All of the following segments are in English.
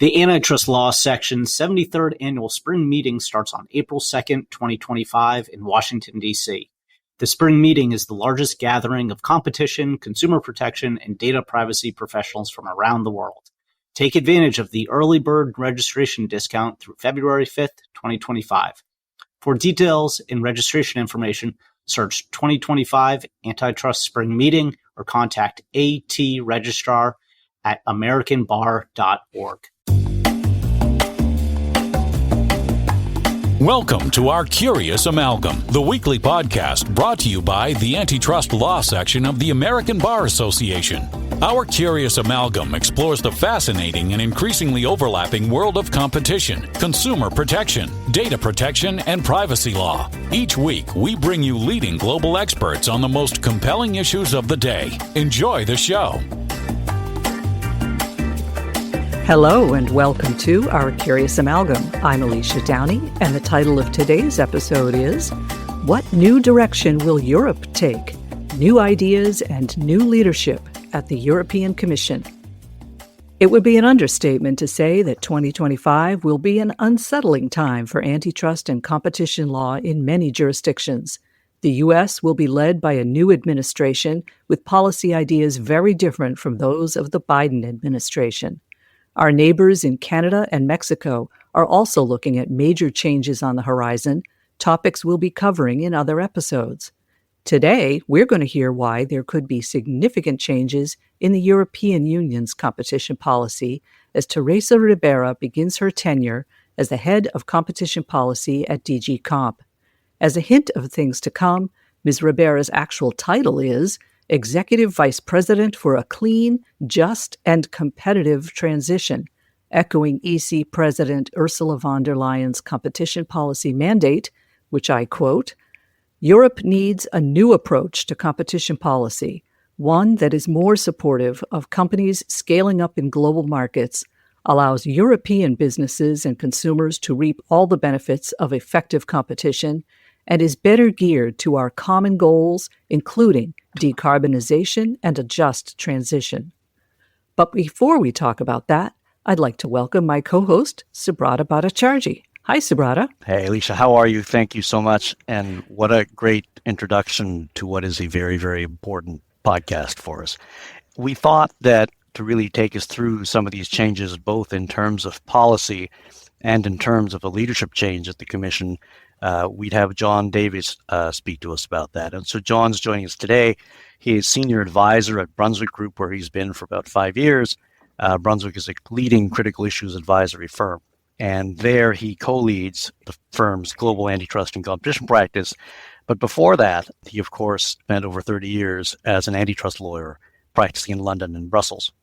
The Antitrust Law Section's 73rd Annual Spring Meeting starts on April 2nd, 2025 in Washington, D.C. The spring meeting is the largest gathering of competition, consumer protection, and data privacy professionals from around the world. Take advantage of the early bird registration discount through February 5th, 2025. For details and registration information, search 2025 Antitrust Spring Meeting or contact AT Registrar at americanbar.org. Welcome to our Curious Amalgam, the weekly podcast brought to you by the Antitrust Law Section of the American Bar Association. Our Curious Amalgam explores the fascinating and increasingly overlapping world of competition, consumer protection, data protection, and privacy law. Each week, we bring you leading global experts on the most compelling issues of the day. Enjoy the show. Hello and welcome to our Curious Amalgam. I'm Alicia Downey, and the title of today's episode is What New Direction Will Europe Take? New Ideas and New Leadership at the European Commission. It would be an understatement to say that 2025 will be an unsettling time for antitrust and competition law in many jurisdictions. The U.S. will be led by a new administration with policy ideas very different from those of the Biden administration. Our neighbors in Canada and Mexico are also looking at major changes on the horizon, topics we'll be covering in other episodes. Today, we're going to hear why there could be significant changes in the European Union's competition policy as Teresa Ribera begins her tenure as the head of competition policy at DG Comp. As a hint of things to come, Ms. Ribera's actual title is Executive Vice President for a Clean, Just, and Competitive Transition, echoing EC President Ursula von der Leyen's competition policy mandate, which I quote, "Europe needs a new approach to competition policy, one that is more supportive of companies scaling up in global markets, allows European businesses and consumers to reap all the benefits of effective competition, and is better geared to our common goals, including decarbonization and a just transition." But before we talk about that, I'd like to welcome my co-host, Subrata Bhattacharjee. Hi, Subrata. Hey, Alicia, how are you? Thank you so much. And what a great introduction to what is a very, very important podcast for us. We thought that to really take us through some of these changes, both in terms of policy and in terms of a leadership change at the Commission, we'd have John Davies speak to us about that. And so John's joining us today. He is senior advisor at Brunswick Group, where he's been for about 5 years. Brunswick is a leading critical issues advisory firm. And there he co-leads the firm's global antitrust and competition practice. But before that, he, of course, spent over 30 years as an antitrust lawyer practicing in London and Brussels.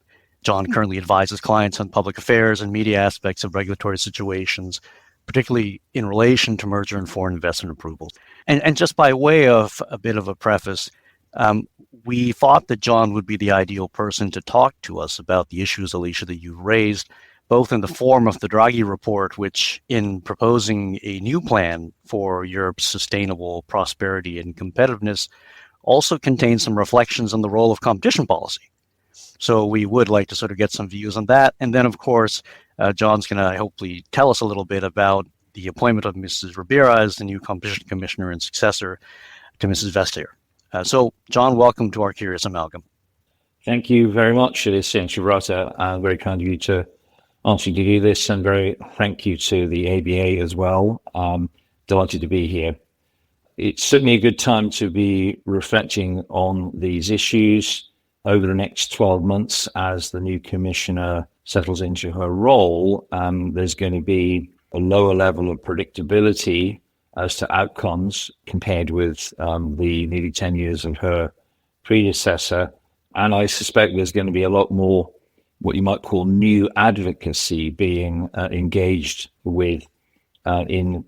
John currently advises clients on public affairs and media aspects of regulatory situations, particularly in relation to merger and foreign investment approvals. And just by way of a bit of a preface, we thought that John would be the ideal person to talk to us about the issues, Alicia, that you've raised, both in the form of the Draghi report, which in proposing a new plan for Europe's sustainable prosperity and competitiveness, also contains some reflections on the role of competition policy. So we would like to sort of get some views on that. And then, of course, John's going to hopefully tell us a little bit about the appointment of Mrs. Ribera as the new competition commissioner and successor to Mrs. Vestager. So, John, welcome to our Curious Amalgam. Thank you very much, Alicia and Subrata. Very kind of you to answer to do this, and very thank you to the ABA as well. Delighted to be here. It's certainly a good time to be reflecting on these issues over the next 12 months as the new commissioner settles into her role. There's going to be a lower level of predictability as to outcomes compared with the nearly 10 years of her predecessor. And I suspect there's going to be a lot more what you might call new advocacy being engaged with in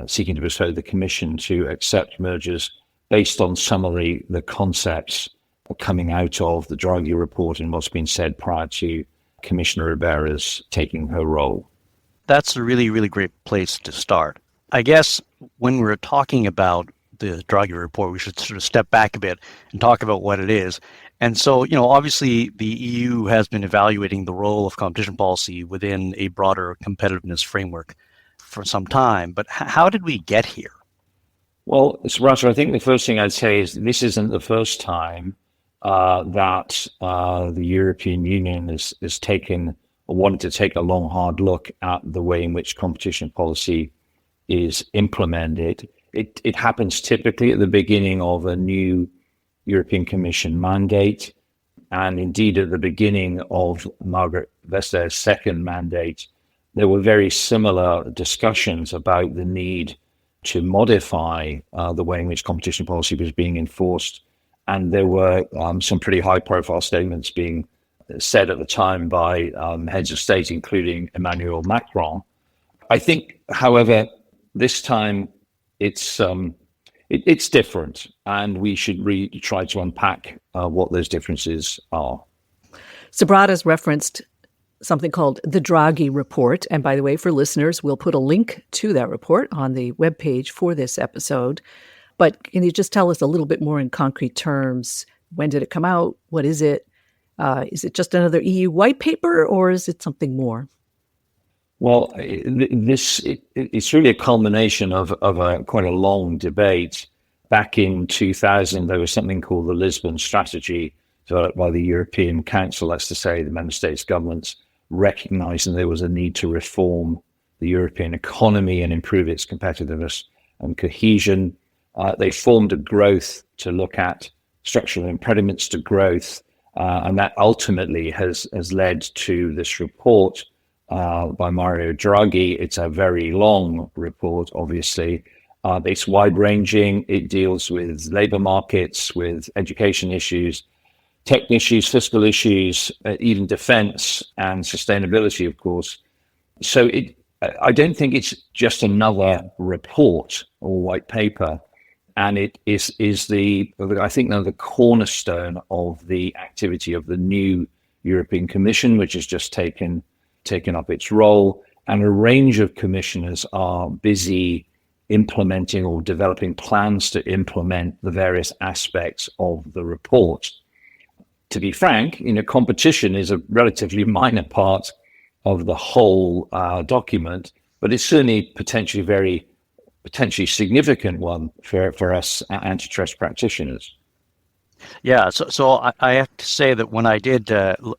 seeking to persuade the Commission to accept mergers based on some of the concepts coming out of the Draghi report and what's been said prior to Commissioner Ribera's taking her role. That's a really, really great place to start. I guess when we're talking about the Draghi report, we should sort of step back a bit and talk about what it is. And so, obviously the EU has been evaluating the role of competition policy within a broader competitiveness framework for some time. But how did we get here? Well, Subrata, I think the first thing I'd say is this isn't the first time that the European Union has taken or wanted to take a long, hard look at the way in which competition policy is implemented. It happens typically at the beginning of a new European Commission mandate, and indeed at the beginning of Margaret Vestager's second mandate, there were very similar discussions about the need to modify the way in which competition policy was being enforced. And there were some pretty high-profile statements being said at the time by heads of state, including Emmanuel Macron. I think, however, this time it's different, and we should really try to unpack what those differences are. Subrata's referenced something called the Draghi report. And by the way, for listeners, we'll put a link to that report on the webpage for this episode. But can you just tell us a little bit more in concrete terms? When did it come out? What is it? Is it just another EU white paper, or is it something more? Well, it's really a culmination of quite a long debate. Back in 2000, there was something called the Lisbon Strategy, developed by the European Council, that's to say the member states' governments, recognizing there was a need to reform the European economy and improve its competitiveness and cohesion. They formed a growth to look at structural impediments to growth, and that ultimately has led to this report by Mario Draghi. It's a very long report, obviously. It's wide-ranging. It deals with labor markets, with education issues, tech issues, fiscal issues, even defense and sustainability, of course. So I don't think it's just another report or white paper. And it is I think, the cornerstone of the activity of the new European Commission, which has just taken up its role. And a range of commissioners are busy implementing or developing plans to implement the various aspects of the report. To be frank, competition is a relatively minor part of the whole document, but it's certainly potentially significant one for us antitrust practitioners. Yeah, so I have to say that when I did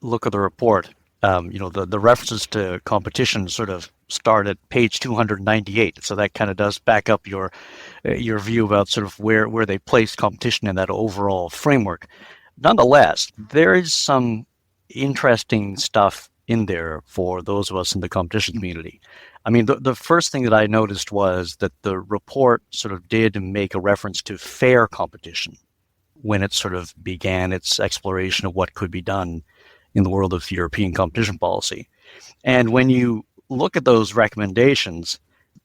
look at the report, the references to competition sort of start at page 298. So that kind of does back up your view about sort of where they place competition in that overall framework. Nonetheless, there is some interesting stuff in there for those of us in the competition community. I mean, the first thing that I noticed was that the report sort of did make a reference to fair competition when it sort of began its exploration of what could be done in the world of European competition policy. And when you look at those recommendations,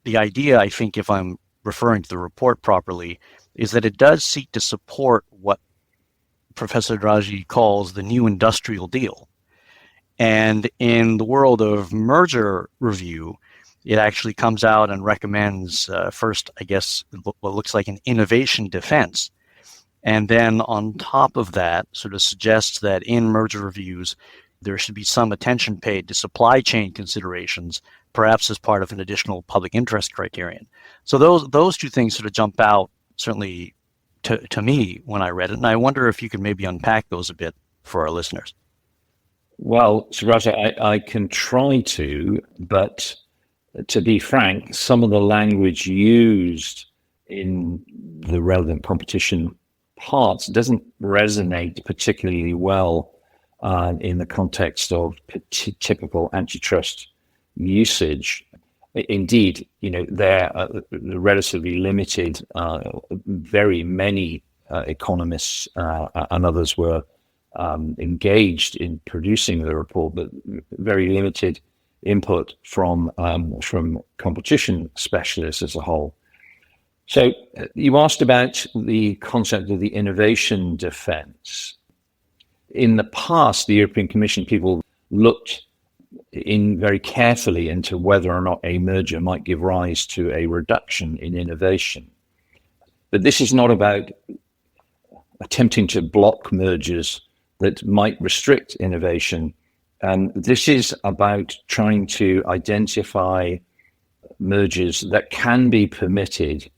the idea, I think, if I'm referring to the report properly, is that it does seek to support what Professor Draghi calls the new industrial deal. And in the world of merger review, it actually comes out and recommends first, I guess, what looks like an innovation defense. And then on top of that, sort of suggests that in merger reviews, there should be some attention paid to supply chain considerations, perhaps as part of an additional public interest criterion. So those two things sort of jump out, certainly to me when I read it. And I wonder if you could maybe unpack those a bit for our listeners. Well, Subrata, I can try to, but to be frank, some of the language used in the relevant competition parts doesn't resonate particularly well in the context of typical antitrust usage. Indeed, there are relatively limited, very many economists and others were engaged in producing the report, but very limited input from competition specialists as a whole. So you asked about the concept of the innovation defense. In the past, the European Commission people looked in very carefully into whether or not a merger might give rise to a reduction in innovation. But this is not about attempting to block mergers that might restrict innovation. This is about trying to identify mergers that can be permitted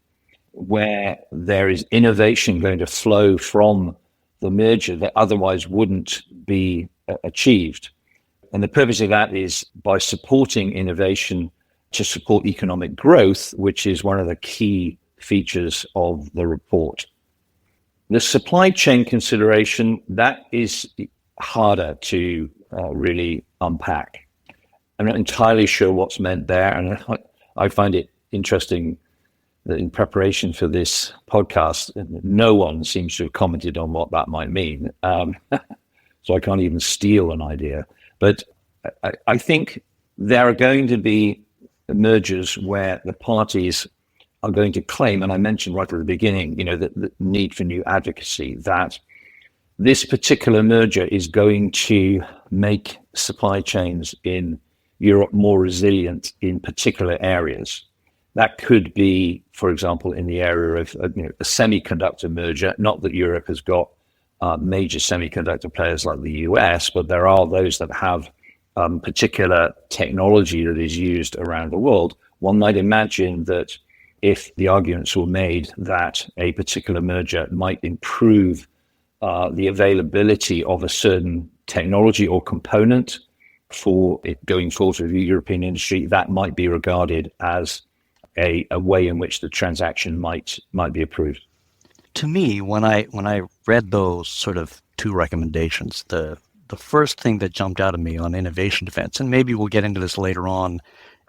where there is innovation going to flow from the merger that otherwise wouldn't be achieved. And the purpose of that is by supporting innovation to support economic growth, which is one of the key features of the report. The supply chain consideration, that is harder to really unpack. I'm not entirely sure what's meant there, and I find it interesting that in preparation for this podcast, no one seems to have commented on what that might mean. So I can't even steal an idea. But I think there are going to be mergers where the parties are going to claim, and I mentioned right at the beginning, the need for new advocacy, that this particular merger is going to make supply chains in Europe more resilient in particular areas. That could be, for example, in the area of a semiconductor merger. Not that Europe has got major semiconductor players like the US, but there are those that have particular technology that is used around the world. One might imagine that if the arguments were made that a particular merger might improve the availability of a certain technology or component for it going forward with the European industry, that might be regarded as a way in which the transaction might be approved. To me, when I read those sort of two recommendations, the first thing that jumped out at me on innovation defense, and maybe we'll get into this later on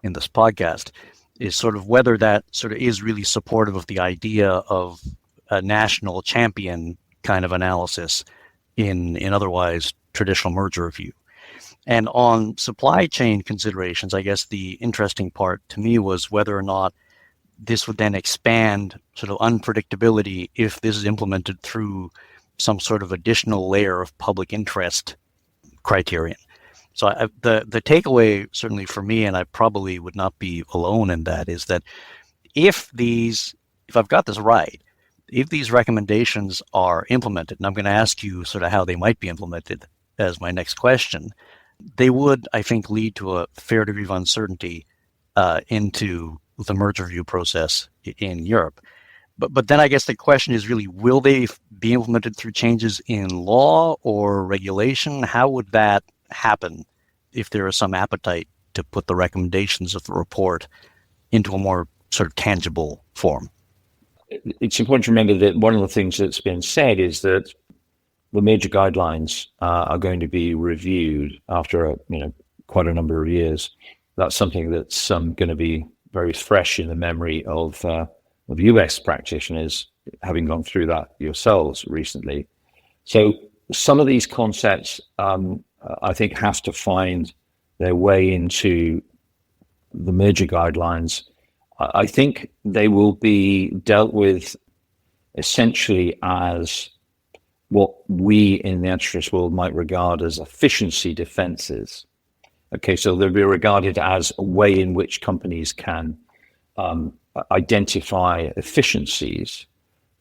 in this podcast, is sort of whether that sort of is really supportive of the idea of a national champion kind of analysis in otherwise traditional merger review. And on supply chain considerations, I guess the interesting part to me was whether or not this would then expand sort of unpredictability if this is implemented through some sort of additional layer of public interest criterion. So the takeaway certainly for me, and I probably would not be alone in that, is that if I've got this right, if these recommendations are implemented, and I'm going to ask you sort of how they might be implemented as my next question, they would, I think, lead to a fair degree of uncertainty into the merger review process in Europe. But then I guess the question is really, will they be implemented through changes in law or regulation? How would that happen if there is some appetite to put the recommendations of the report into a more sort of tangible form? It's important to remember that one of the things that's been said is that the major guidelines are going to be reviewed after quite a number of years. That's something that's going to be very fresh in the memory of US practitioners, having gone through that yourselves recently. So some of these concepts, I think, have to find their way into the merger guidelines. I think they will be dealt with essentially as what we in the antitrust world might regard as efficiency defenses. Okay, so they'll be regarded as a way in which companies can identify efficiencies.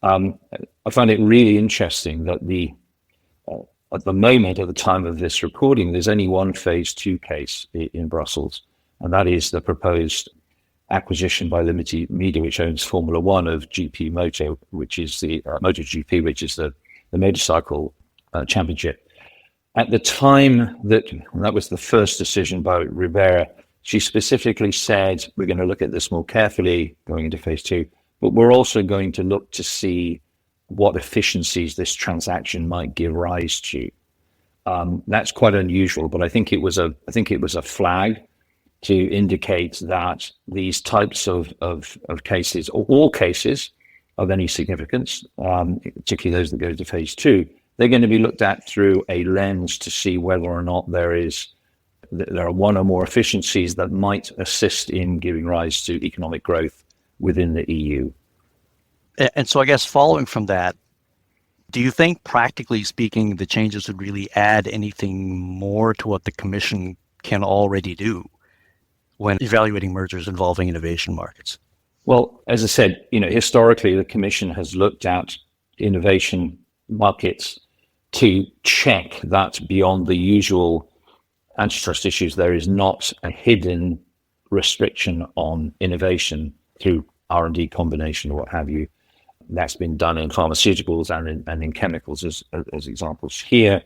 I find it really interesting that at the moment, at the time of this recording, there's only one phase 2 case in Brussels, and that is the proposed acquisition by Liberty Media, which owns Formula One, of GP Moto, which is the MotoGP, which is the motorcycle championship. At the time that was the first decision by Ribera, she specifically said, we're going to look at this more carefully going into phase 2, but we're also going to look to see what efficiencies this transaction might give rise to. That's quite unusual, but I think it was a flag to indicate that these types of cases, or all cases of any significance, particularly those that go to phase 2, they're going to be looked at through a lens to see whether or not there are one or more efficiencies that might assist in giving rise to economic growth within the EU. And so I guess following from that, do you think, practically speaking, the changes would really add anything more to what the Commission can already do when evaluating mergers involving innovation markets? Well, as I said, historically, the Commission has looked at innovation markets to check that beyond the usual antitrust issues, there is not a hidden restriction on innovation through R&D combination or what have you. That's been done in pharmaceuticals and in chemicals as examples. Here,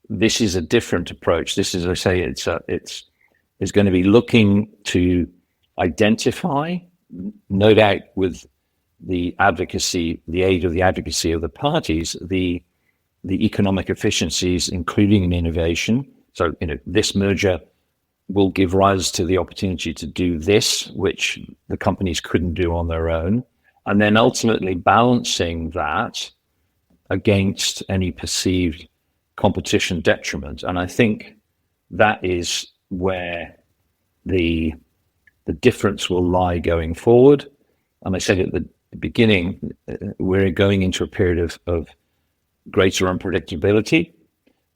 this is a different approach. This is, as I say, it's going to be looking to identify, no doubt with the aid of the advocacy of the parties, the economic efficiencies, including in innovation. So, this merger will give rise to the opportunity to do this, which the companies couldn't do on their own, and then ultimately balancing that against any perceived competition detriment. And I think that is where the difference will lie going forward. And I said at the beginning, we're going into a period of greater unpredictability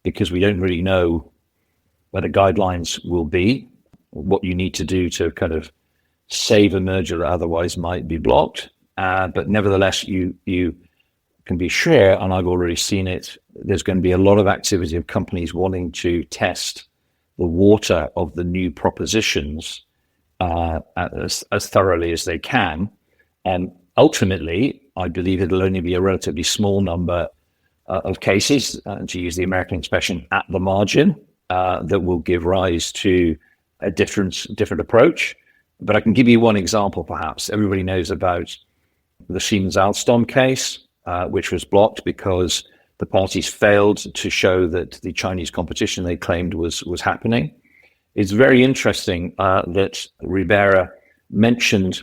because we don't really know where the guidelines will be, what you need to do to kind of save a merger that otherwise might be blocked. But nevertheless, you can be sure, and I've already seen it, there's going to be a lot of activity of companies wanting to test the water of the new propositions as thoroughly as they can. And ultimately, I believe it'll only be a relatively small number of cases, to use the American expression, at the margin, that will give rise to a different approach. But I can give you one example, perhaps. Everybody knows about the Siemens-Alstom case, which was blocked because the parties failed to show that the Chinese competition they claimed was happening. It's very interesting that Ribera mentioned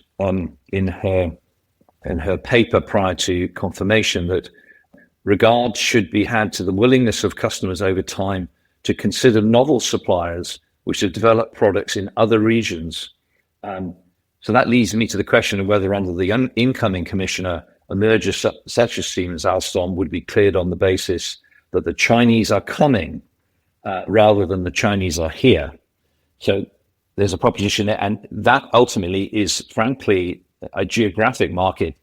in her paper prior to confirmation that regard should be had to the willingness of customers over time to consider novel suppliers which have developed products in other regions. So that leads me to the question of whether under the incoming commissioner, a merger such as Siemens-Alstom would be cleared on the basis that the Chinese are coming rather than the Chinese are here. So there's a proposition there, and that ultimately is, frankly, a geographic market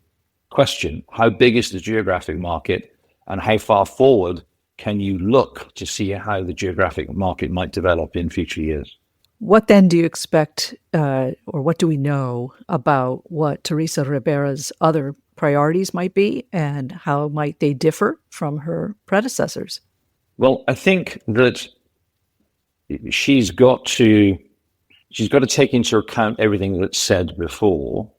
question. How big is the geographic market, and how far forward can you look to see how the geographic market might develop in future years? What then do you expect, or what do we know about what Teresa Ribera's other priorities might be, and how might they differ from her predecessors? Well, I think that she's got to take into account everything that's said before.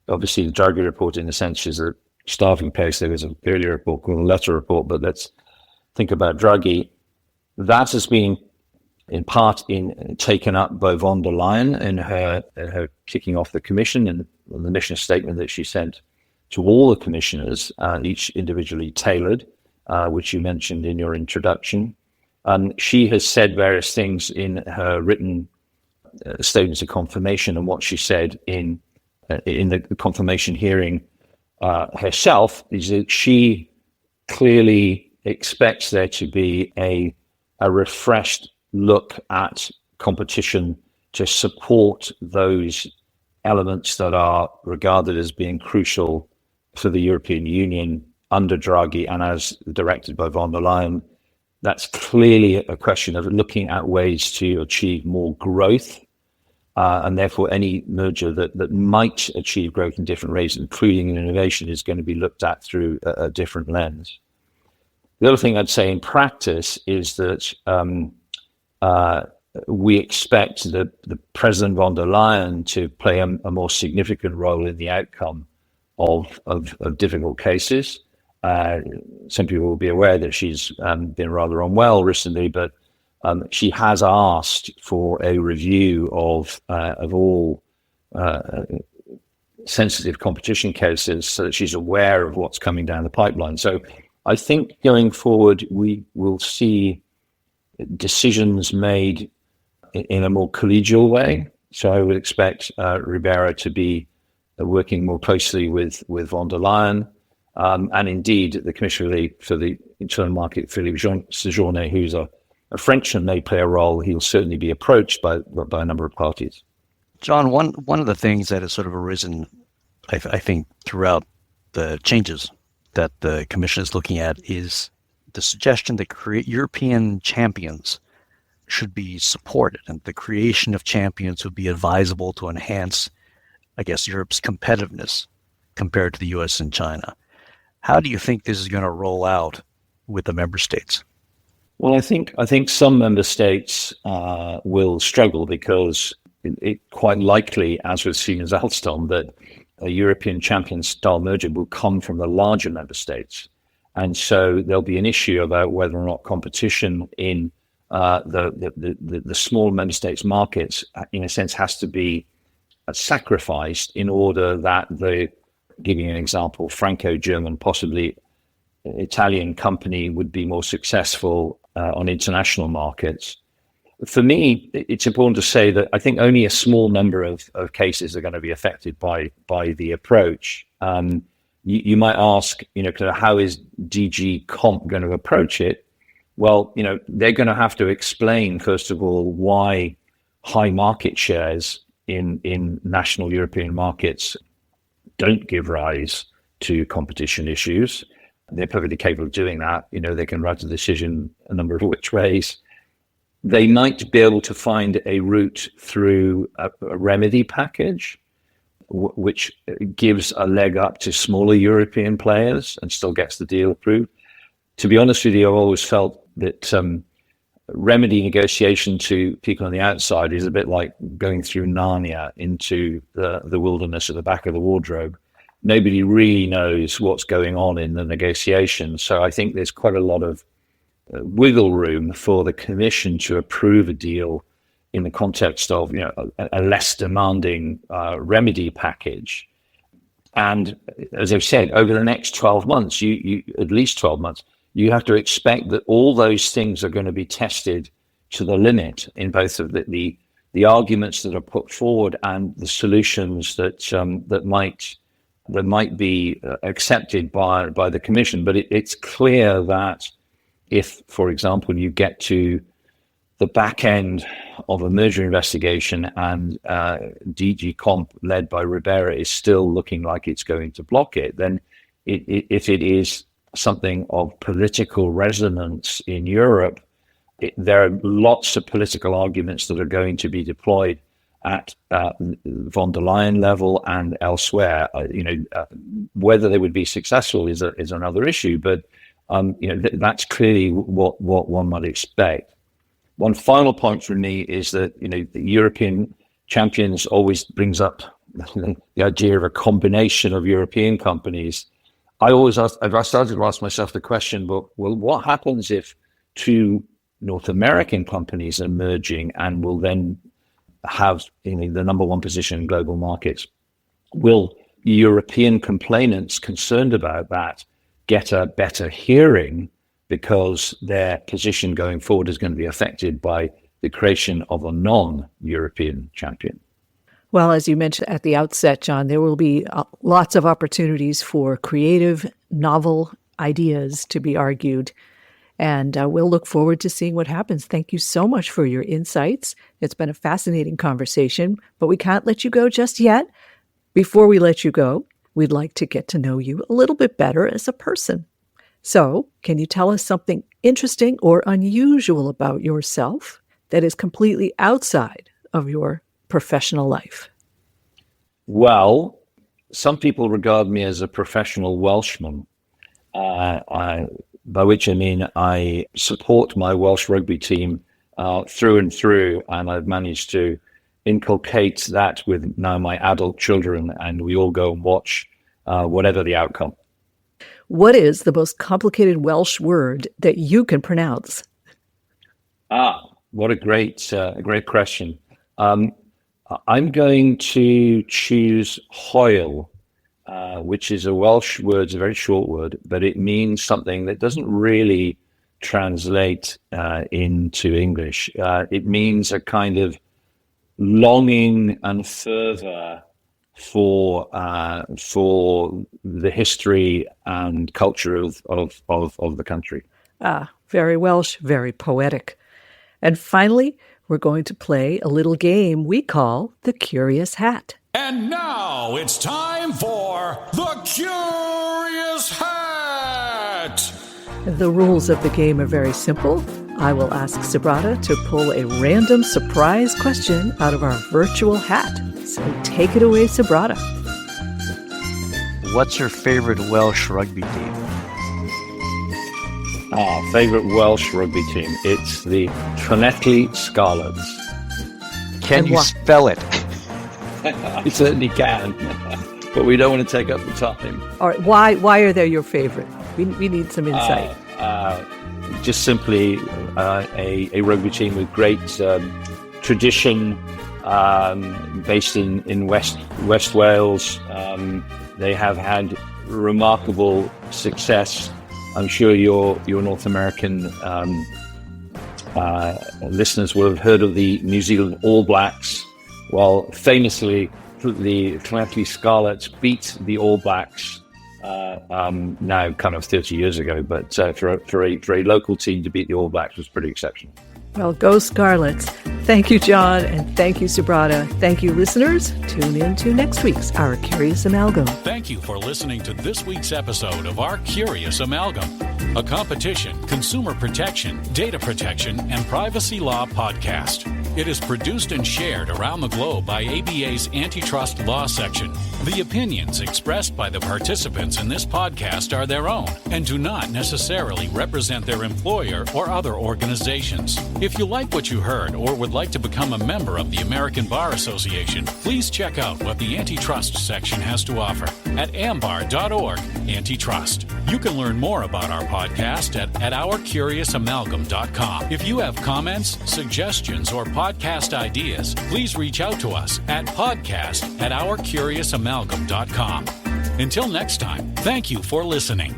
Obviously, the Draghi report, in a sense, is a starting place. There was an earlier report called the Ladner report, but let's think about Draghi. That has been in part taken up by von der Leyen in her kicking off the commission and the mission statement that she sent to all the commissioners, each individually tailored, which you mentioned in your introduction. She has said various things in her written statements of confirmation, and what she said in the confirmation hearing herself is that she clearly expects there to be a refreshed look at competition to support those elements that are regarded as being crucial for the European Union under Draghi and as directed by von der Leyen. That's clearly a question of looking at ways to achieve more growth, and therefore any merger that might achieve growth in different ways, including in innovation, is going to be looked at through a different lens. The other thing I'd say in practice is that we expect the President von der Leyen to play a more significant role in the outcome of difficult cases. Some people will be aware that she's been rather unwell recently, but she has asked for a review of all sensitive competition cases so that she's aware of what's coming down the pipeline. So I think going forward, we will see decisions made in a more collegial way. So I would expect Ribera to be working more closely with von der Leyen. And indeed, the Commissioner for the Internal Market, Philippe Séjourné, who's a Frenchman, may play a role. He'll certainly be approached by a number of parties. John, one of the things that has sort of arisen, I think, throughout the changes that the Commission is looking at is the suggestion that European champions should be supported, and the creation of champions would be advisable to enhance, I guess, Europe's competitiveness compared to the US and China. How do you think this is going to roll out with the member states? Well, I think some member states will struggle because it quite likely, as we've seen as Alstom, that a European champion style merger will come from the larger member states. And so there'll be an issue about whether or not competition in the small member states markets, in a sense, has to be sacrificed in order that giving you an example, Franco-German, possibly Italian company would be more successful on international markets. For me, it's important to say that I think only a small number of cases are going to be affected by the approach. You might ask, how is DG Comp going to approach it? Well, they're going to have to explain, first of all, why high market shares in national European markets don't give rise to competition issues. They're perfectly capable of doing that. They can write a decision a number of which ways. They might be able to find a route through a remedy package, which gives a leg up to smaller European players and still gets the deal approved. To be honest with you, I've always felt that remedy negotiation to people on the outside is a bit like going through Narnia into the wilderness at the back of the wardrobe. Nobody really knows what's going on in the negotiation. So I think there's quite a lot of wiggle room for the Commission to approve a deal in the context of a less demanding remedy package. And as I've said, over the next 12 months, you at least 12 months, you have to expect that all those things are going to be tested to the limit in both of the arguments that are put forward and the solutions that might be accepted by the Commission. But it's clear that if, for example, you get to the back end of a merger investigation and DG Comp led by Ribera is still looking like it's going to block it, then if it is something of political resonance in Europe, there are lots of political arguments that are going to be deployed at von der Leyen level and elsewhere. Whether they would be successful is another issue, but that's clearly what one might expect. One final point for me is that the European champions always brings up the idea of a combination of European companies. I've started to ask myself the question, well, what happens if two North American companies are merging and will then have the number one position in global markets? Will European complainants concerned about that get a better hearing because their position going forward is going to be affected by the creation of a non-European champion? Well, as you mentioned at the outset, John, there will be lots of opportunities for creative, novel ideas to be argued. And we'll look forward to seeing what happens. Thank you so much for your insights. It's been a fascinating conversation, but we can't let you go just yet. Before we let you go, we'd like to get to know you a little bit better as a person. So, can you tell us something interesting or unusual about yourself that is completely outside of your professional life? Well, some people regard me as a professional Welshman, by which I mean I support my Welsh rugby team through and through, and I've managed to inculcate that with now my adult children, and we all go and watch whatever the outcome. What is the most complicated Welsh word that you can pronounce? What a great question. I'm going to choose hoel, which is a Welsh word. It's a very short word, but it means something that doesn't really translate into English. It means a kind of longing and fervor for the history and culture of the country. Very Welsh, very poetic. And finally, we're going to play a little game we call the Curious Hat. And now it's time for the Curious Hat! The rules of the game are very simple. I will ask Subrata to pull a random surprise question out of our virtual hat. So take it away, Subrata. What's your favorite Welsh rugby team? Our favourite Welsh rugby team. It's the Llanelli Scarlets. Can you spell it? You certainly can, but we don't want to take up the time. All right, why are they your favorite? We need some insight. Just simply a rugby team with great tradition, based in West Wales. They have had remarkable success. I'm sure your North American listeners will have heard of the New Zealand All Blacks. Well, famously, the Llanelli Scarlets beat the All Blacks now kind of 30 years ago, but for a local team to beat the All Blacks was pretty exceptional. Well, go Scarlets. Thank you, John, and thank you, Subrata. Thank you, listeners. Tune in to next week's Our Curious Amalgam. Thank you for listening to this week's episode of Our Curious Amalgam, a competition, consumer protection, data protection, and privacy law podcast. It is produced and shared around the globe by ABA's Antitrust Law Section. The opinions expressed by the participants in this podcast are their own and do not necessarily represent their employer or other organizations. If you like what you heard or would like to become a member of the American Bar Association, please check out what the Antitrust section has to offer at ambar.org/antitrust. You can learn more about our podcast at ourcuriousamalgam.com. If you have comments, suggestions, or podcast ideas, please reach out to us at podcast@ourcuriousamalgam.com. Until next time, thank you for listening.